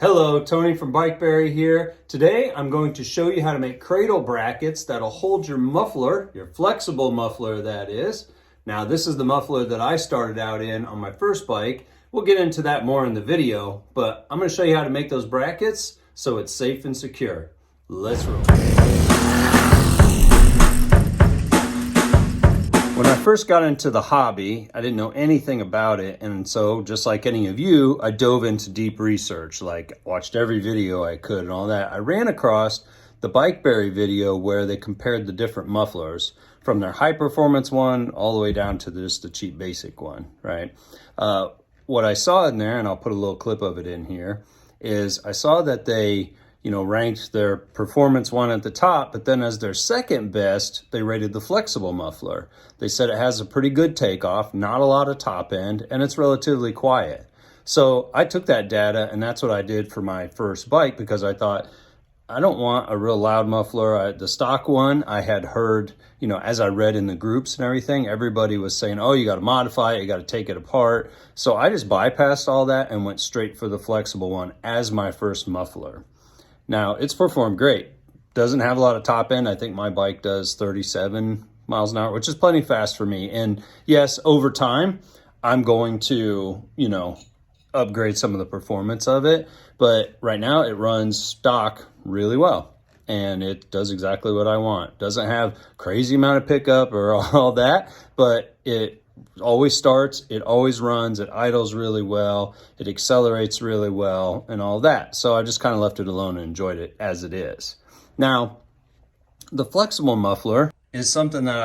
Hello, Tony from Bikeberry here. Today I'm going to show you how to make cradle brackets that'll hold your muffler, your flexible muffler that is. Now this is the muffler that I started out in on my first bike. We'll get into that more in the video, but I'm going to show you how to make those brackets so it's safe and secure. Let's roll. When I first got into the hobby, I didn't know anything about it, and so just like any of you, I dove into deep research, like watched every video I could and all that. I ran across the Bikeberry video where they compared the different mufflers from their high performance one all the way down to just the cheap basic one, right? What I saw in there, and I'll put a little clip of it in here, is I saw that they ranked their performance one at the top, but then as their second best, they rated the flexible muffler. They said it has a pretty good takeoff, not a lot of top end, and it's relatively quiet. So I took that data, and that's what I did for my first bike, because I thought, I don't want a real loud muffler. The stock one, I had heard, as I read in the groups and everything, everybody was saying, oh, you got to modify it, you got to take it apart. So I just bypassed all that and went straight for the flexible one as my first muffler. Now, it's performed great. Doesn't have a lot of top end. I think my bike does 37 miles an hour, which is plenty fast for me. And yes, over time, I'm going to, upgrade some of the performance of it. But right now, it runs stock really well. And it does exactly what I want. Doesn't have crazy amount of pickup or all that, but it always starts, it always runs, it idles really well, it accelerates really well, and all that. So I just kind of left it alone and enjoyed it as it is. Now, the flexible muffler is something that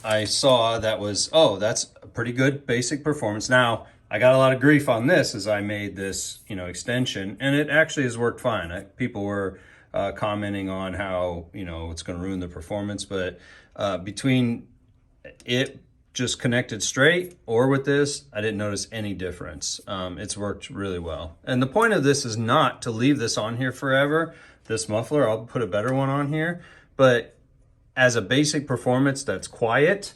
I saw that was, oh, that's a pretty good basic performance. Now, I got a lot of grief on this as I made this, extension, and it actually has worked fine. People were commenting on how, it's going to ruin the performance, but between it just connected straight or with this, I didn't notice any difference. It's worked really well. And the point of this is not to leave this on here forever, this muffler. I'll put a better one on here, but as a basic performance that's quiet,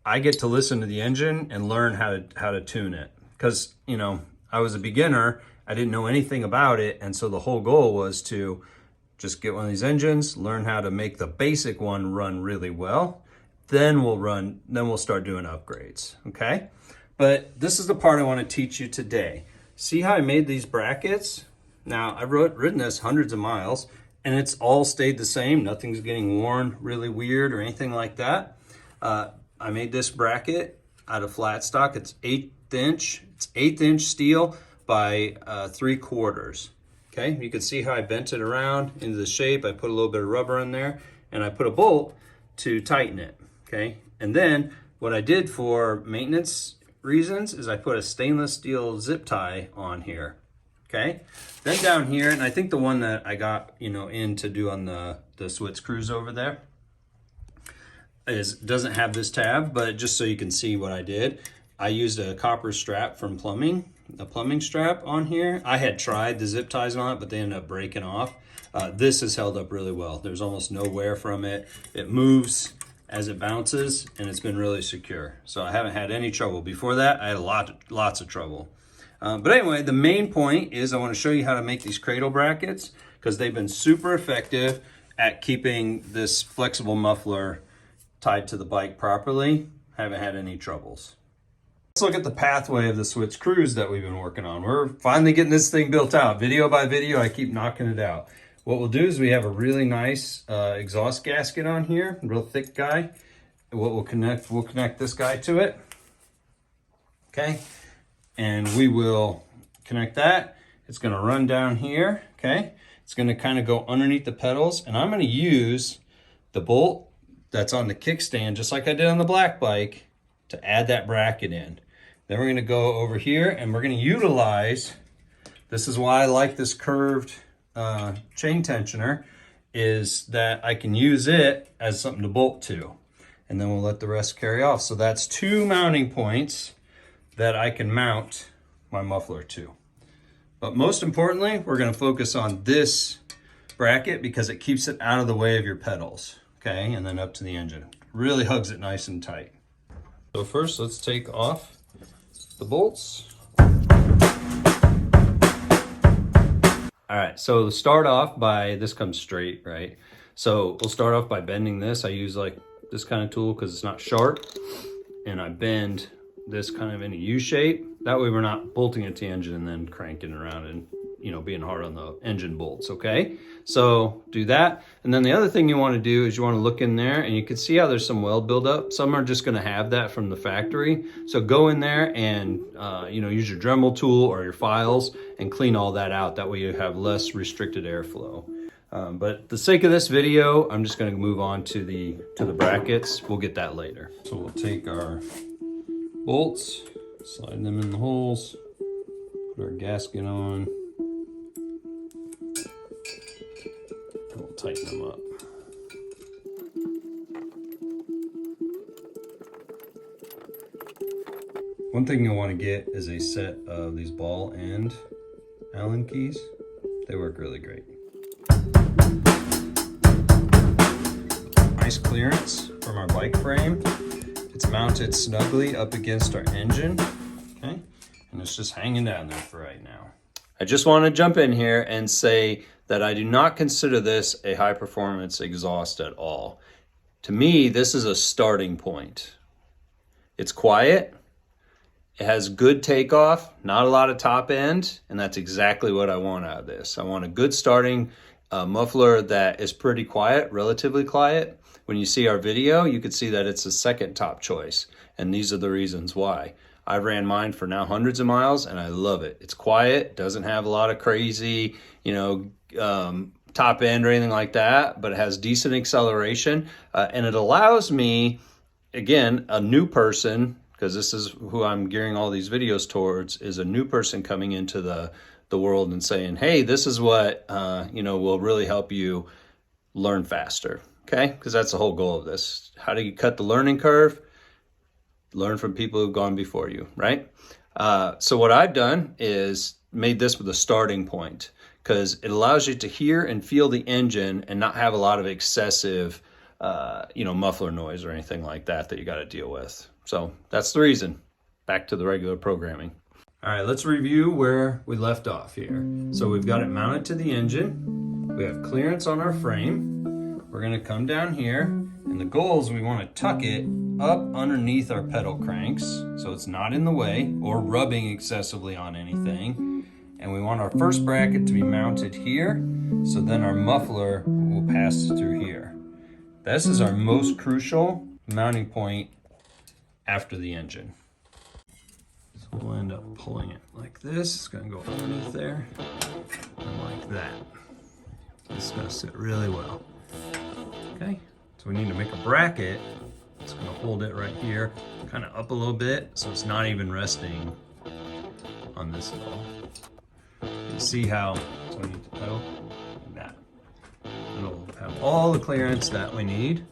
I get to listen to the engine and learn how to tune it. Because, I was a beginner, I didn't know anything about it, and so the whole goal was to just get one of these engines, learn how to make the basic one run really well. Then we'll start doing upgrades, okay? But this is the part I want to teach you today. See how I made these brackets? Now, I've ridden this hundreds of miles, and it's all stayed the same. Nothing's getting worn really weird or anything like that. I made this bracket out of flat stock. It's 1/8 inch. It's 1/8 inch steel by 3/4. Okay, you can see how I bent it around into the shape. I put a little bit of rubber in there, and I put a bolt to tighten it. Okay, and then what I did for maintenance reasons is I put a stainless steel zip tie on here. Okay, then down here, and I think the one that I got in to do on the Swiss Cruise over there doesn't have this tab, but just so you can see what I did, I used a copper strap from plumbing, a plumbing strap on here. I had tried the zip ties on it, but they ended up breaking off. This has held up really well. There's almost no wear from it. It moves as it bounces, and it's been really secure. So I haven't had any trouble. Before that, I had lots of trouble. But anyway, the main point is I want to show you how to make these cradle brackets, because they've been super effective at keeping this flexible muffler tied to the bike properly. Haven't had any troubles. Let's look at the pathway of the Swiss Cruise that we've been working on. We're finally getting this thing built out. Video by video, I keep knocking it out. What we'll do is we have a really nice exhaust gasket on here, real thick guy. We'll connect this guy to it. Okay, and we will connect that. It's gonna run down here, okay? It's gonna kind of go underneath the pedals, and I'm gonna use the bolt that's on the kickstand, just like I did on the black bike, to add that bracket in. Then we're gonna go over here and we're gonna utilize, this is why I like this curved chain tensioner, is that I can use it as something to bolt to. And then we'll let the rest carry off. So that's 2 mounting points that I can mount my muffler to. But most importantly, we're gonna focus on this bracket because it keeps it out of the way of your pedals. Okay, and then up to the engine. Really hugs it nice and tight. So first, let's take off the bolts. All right, so start off by, this comes straight, right? So we'll start off by bending this. I use like this kind of tool because it's not sharp. And I bend this kind of in a U shape. That way we're not bolting it to the engine and then cranking around and, you know, being hard on the engine bolts, okay? So do that. And then the other thing you want to do is you want to look in there, and you can see how there's some weld buildup. Some are just going to have that from the factory. So go in there and, you know, use your Dremel tool or your files and clean all that out. That way you have less restricted airflow. But for the sake of this video, I'm just going to move on to the brackets. We'll get that later. So we'll take our bolts, slide them in the holes, put our gasket on, and we'll tighten them up. One thing you'll want to get is a set of these ball and Allen keys. They work really great. Nice clearance from our bike frame. It's mounted snugly up against our engine, okay? And it's just hanging down there for right now. I just want to jump in here and say that I do not consider this a high performance exhaust at all. To me, this is a starting point. It's quiet. It has good takeoff, not a lot of top end, and that's exactly what I want out of this. I want a good starting muffler that is pretty quiet, relatively quiet. When you see our video, you can see that it's the second top choice, and these are the reasons why. I've ran mine for now hundreds of miles, and I love it. It's quiet, doesn't have a lot of crazy, you know, top end or anything like that, but it has decent acceleration, and it allows me, again, a new person, because this is who I'm gearing all these videos towards, is a new person coming into the world and saying, hey, this is what, you know, will really help you learn faster, okay? Because that's the whole goal of this. How do you cut the learning curve? Learn from people who've gone before you, right? So what I've done is made this with a starting point, because it allows you to hear and feel the engine and not have a lot of excessive, you know, muffler noise or anything like that you got to deal with. So that's the reason. Back to the regular programming. All right, let's review where we left off here. So we've got it mounted to the engine. We have clearance on our frame. We're gonna come down here, and the goal is we wanna tuck it up underneath our pedal cranks so it's not in the way or rubbing excessively on anything. And we want our first bracket to be mounted here, so then our muffler will pass through here. This is our most crucial mounting point after the engine. So we'll end up pulling it like this. It's gonna go underneath there, and like that. It's gonna sit really well. Okay, so we need to make a bracket. It's gonna hold it right here, kind of up a little bit, so it's not even resting on this at all. You see how, so we need to pedal like that. It'll have all the clearance that we need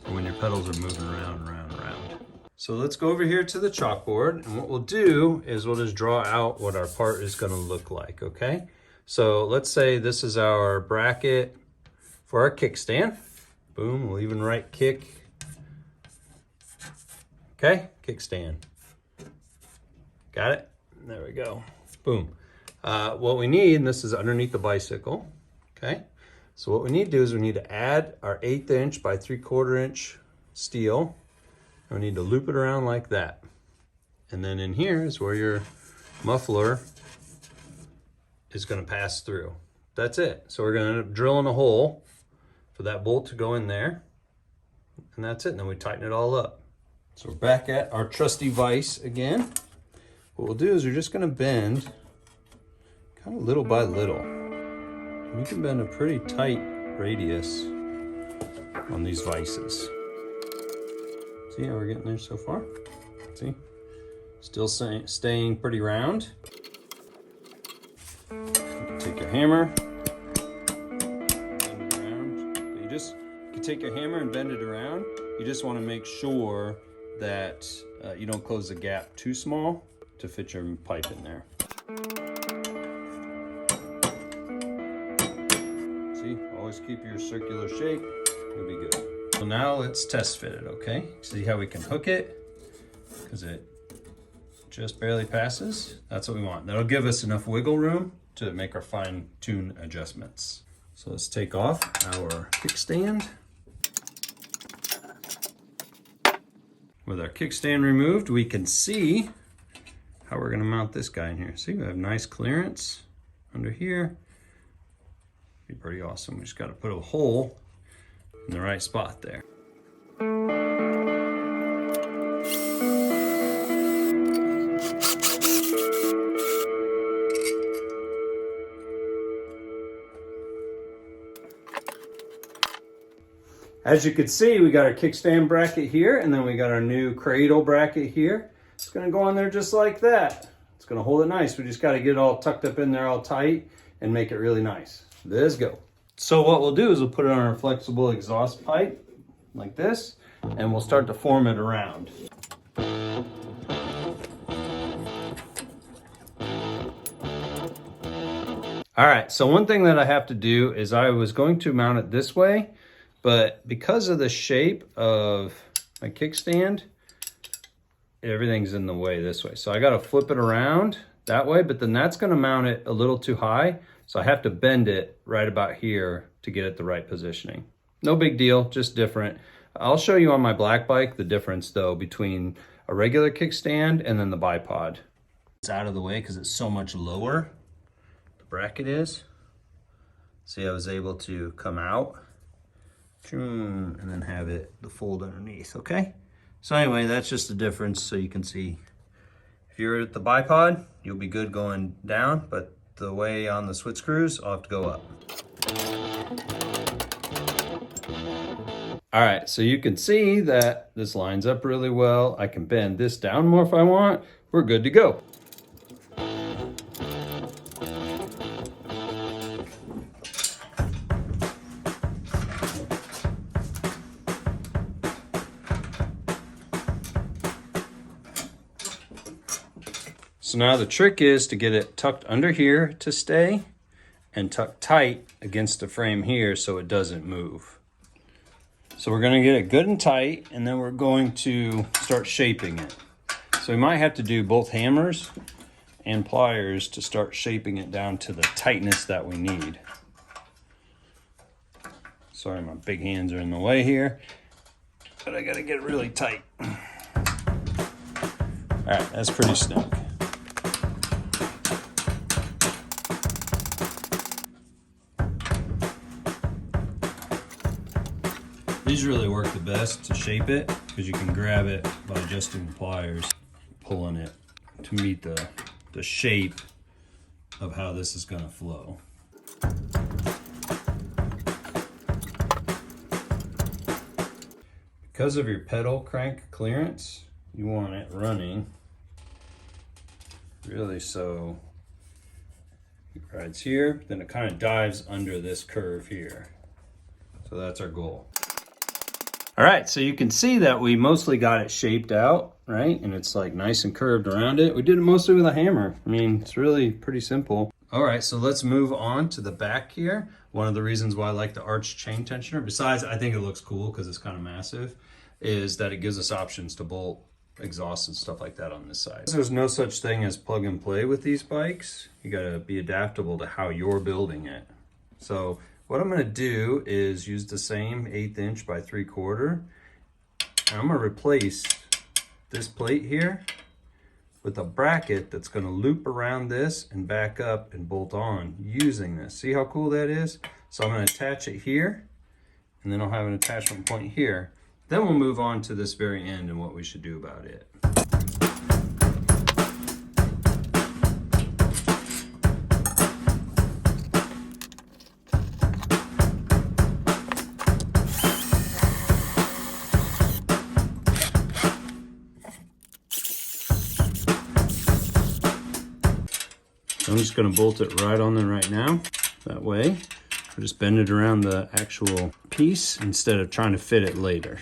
for when your pedals are moving around, around, around. So let's go over here to the chalkboard, and what we'll do is we'll just draw out what our part is gonna look like, okay? So let's say this is our bracket for our kickstand. Boom, we'll even write kick. Okay, kickstand. Got it? There we go, boom. What we need, and this is underneath the bicycle, okay? So what we need to do is we need to add our 1/8 inch by 3/4 inch steel. We need to loop it around like that. And then in here is where your muffler is gonna pass through. That's it. So we're gonna end up drilling a hole for that bolt to go in there. And that's it, and then we tighten it all up. So we're back at our trusty vise again. What we'll do is we're just gonna bend kind of little by little. And you can bend a pretty tight radius on these vices. See how we're getting there so far? See? Still staying pretty round. Take your hammer, bend it around. But you can take your hammer and bend it around. You just want to make sure that you don't close the gap too small to fit your pipe in there. See, always keep your circular shape, it'll be good. So now let's test fit it, okay? See how we can hook it? Because it just barely passes. That's what we want. That'll give us enough wiggle room to make our fine tune adjustments. So let's take off our kickstand. With our kickstand removed, we can see how we're gonna mount this guy in here. See, we have nice clearance under here. Be pretty awesome. We just gotta put a hole in the right spot there. As you can see, we got our kickstand bracket here, and then we got our new cradle bracket here. It's gonna go on there just like that. It's gonna hold it nice. We just gotta get it all tucked up in there all tight and make it really nice. Let's go. So what we'll do is we'll put it on our flexible exhaust pipe like this, and we'll start to form it around. All right, so one thing that I have to do is I was going to mount it this way, but because of the shape of my kickstand, everything's in the way this way. So I gotta flip it around that way, but then that's gonna mount it a little too high. So I have to bend it right about here to get it the right positioning. No big deal, just different. I'll show you on my black bike the difference though between a regular kickstand and then the bipod. It's out of the way because it's so much lower, the bracket is. See, I was able to come out and then have it the fold underneath, okay? So anyway, that's just the difference so you can see. If you're at the bipod, you'll be good going down, but the way on the switch screws, I'll have to go up. All right, so you can see that this lines up really well. I can bend this down more if I want. We're good to go. So now the trick is to get it tucked under here to stay and tucked tight against the frame here so it doesn't move. So we're gonna get it good and tight, and then we're going to start shaping it. So we might have to do both hammers and pliers to start shaping it down to the tightness that we need. Sorry, my big hands are in the way here, but I gotta get it really tight. All right, that's pretty snug. These really work the best to shape it because you can grab it by adjusting the pliers, pulling it to meet the shape of how this is going to flow. Because of your pedal crank clearance, you want it running really so it rides here, then it kind of dives under this curve here. So that's our goal. All right, so you can see that we mostly got it shaped out, right? And it's like nice and curved around it. We did it mostly with a hammer. I mean, it's really pretty simple. All right, so let's move on to the back here. One of the reasons why I like the arch chain tensioner, besides I think it looks cool because it's kind of massive, is that it gives us options to bolt exhaust and stuff like that on this side. There's no such thing as plug and play with these bikes. You gotta be adaptable to how you're building it. So what I'm gonna do is use the same 1/8 inch by 3/4. And I'm gonna replace this plate here with a bracket that's gonna loop around this and back up and bolt on using this. See how cool that is? So I'm gonna attach it here, and then I'll have an attachment point here. Then we'll move on to this very end and what we should do about it. So I'm just gonna bolt it right on there right now. That way, I'll just bend it around the actual piece instead of trying to fit it later.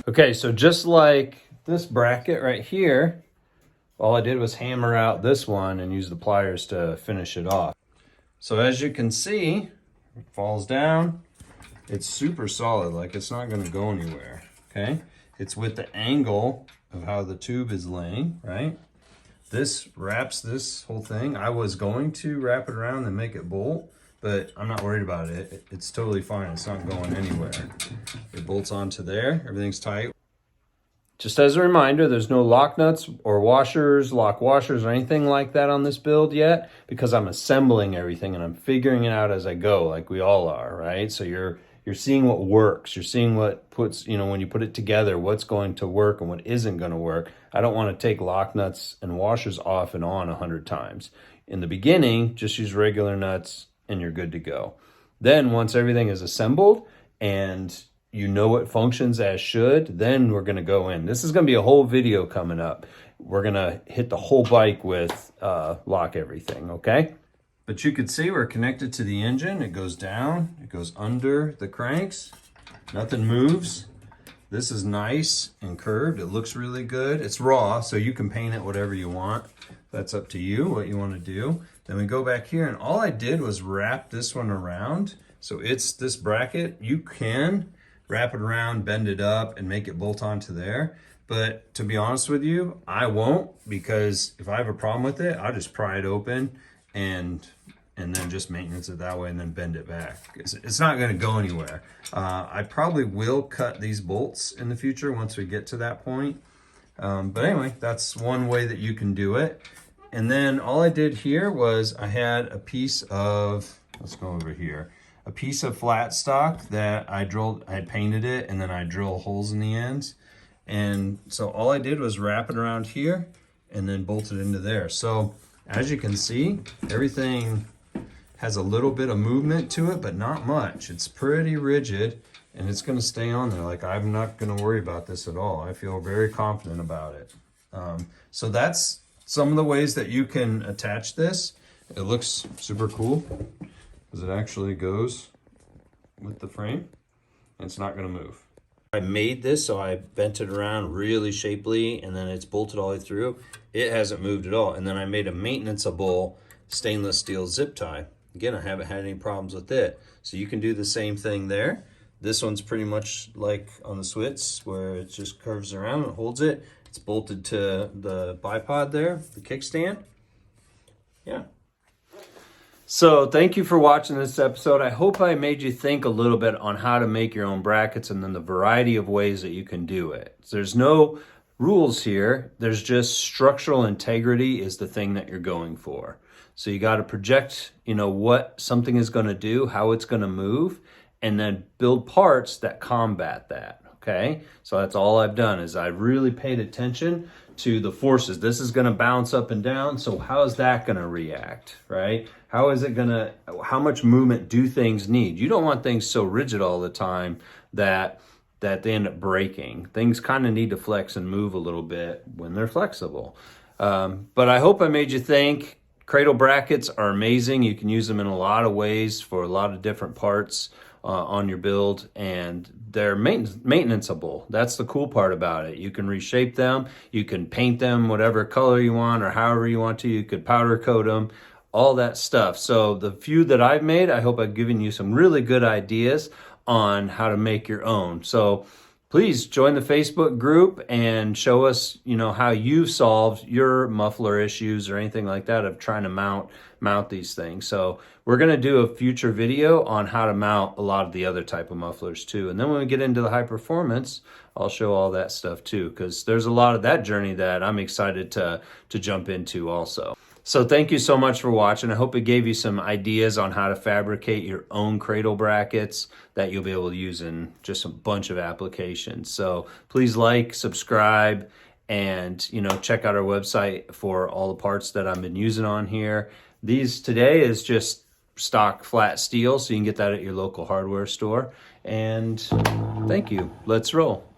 Okay, so just like this bracket right here, all I did was hammer out this one and use the pliers to finish it off. So as you can see, it falls down. It's super solid, like it's not gonna go anywhere, okay? It's with the angle of how the tube is laying, right? This wraps this whole thing. I was going to wrap it around and make it bolt, but I'm not worried about it. It's totally fine, it's not going anywhere. It bolts onto there, everything's tight. Just as a reminder, there's no lock nuts or washers, lock washers, or anything like that on this build yet, because I'm assembling everything and I'm figuring it out as I go, like we all are, right? So you're seeing what works. You're seeing what puts, you know, when you put it together, what's going to work and what isn't going to work. I don't want to take lock nuts and washers off and on 100 times. In the beginning, just use regular nuts and you're good to go. Then once everything is assembled and you know it functions as should, then we're gonna go in. This is gonna be a whole video coming up. We're gonna hit the whole bike with lock everything, okay? But you can see we're connected to the engine. It goes down, it goes under the cranks. Nothing moves. This is nice and curved. It looks really good. It's raw, so you can paint it whatever you want. That's up to you, what you wanna do. Then we go back here, and all I did was wrap this one around. So it's this bracket. You can wrap it around, bend it up, and make it bolt onto there. But to be honest with you, I won't, because if I have a problem with it, I'll just pry it open and then just maintenance it that way and then bend it back. It's not gonna go anywhere. I probably will cut these bolts in the future once we get to that point. But anyway, that's one way that you can do it. And then all I did here was I had a piece of, let's go over here, a piece of flat stock that I had painted it, and then I drill holes in the ends. And so all I did was wrap it around here and then bolt it into there. So as you can see, everything has a little bit of movement to it, but not much. It's pretty rigid and it's gonna stay on there. Like, I'm not gonna worry about this at all. I feel very confident about it. So that's some of the ways that you can attach this. It looks super cool, because it actually goes with the frame and it's not gonna move. I made this, so I bent it around really shapely and then it's bolted all the way through. It hasn't moved at all. And then I made a maintenanceable stainless steel zip tie. Again, I haven't had any problems with it. So you can do the same thing there. This one's pretty much like on the Switz, where it just curves around and holds it. It's bolted to the bipod there, the kickstand. Yeah. So thank you for watching this episode. I hope I made you think a little bit on how to make your own brackets and then the variety of ways that you can do it. There's no rules here. There's just structural integrity is the thing that you're going for. So you got to project, you know, what something is going to do, how it's going to move, and then build parts that combat that. Okay, so that's all I've done is I've really paid attention to the forces. This is going to bounce up and down. So how is that going to react, right? How is it going to, how much movement do things need? You don't want things so rigid all the time that they end up breaking. Things kind of need to flex and move a little bit when they're flexible. But I hope I made you think. Cradle brackets are amazing. You can use them in a lot of ways for a lot of different parts on your build, and they're maintenanceable. That's the cool part about it. You can reshape them, you can paint them whatever color you want or however you want to. You could powder coat them, all that stuff. So the few that I've made, I hope I've given you some really good ideas on how to make your own. So please join the Facebook group and show us, you know, how you've solved your muffler issues or anything like that of trying to mount these things. So we're going to do a future video on how to mount a lot of the other type of mufflers too. And then when we get into the high performance, I'll show all that stuff too, because there's a lot of that journey that I'm excited to jump into also. So thank you so much for watching. I hope it gave you some ideas on how to fabricate your own cradle brackets that you'll be able to use in just a bunch of applications. So please like, subscribe, and check out our website for all the parts that I've been using on here. These today is just stock flat steel, so you can get that at your local hardware store. And thank you. Let's roll.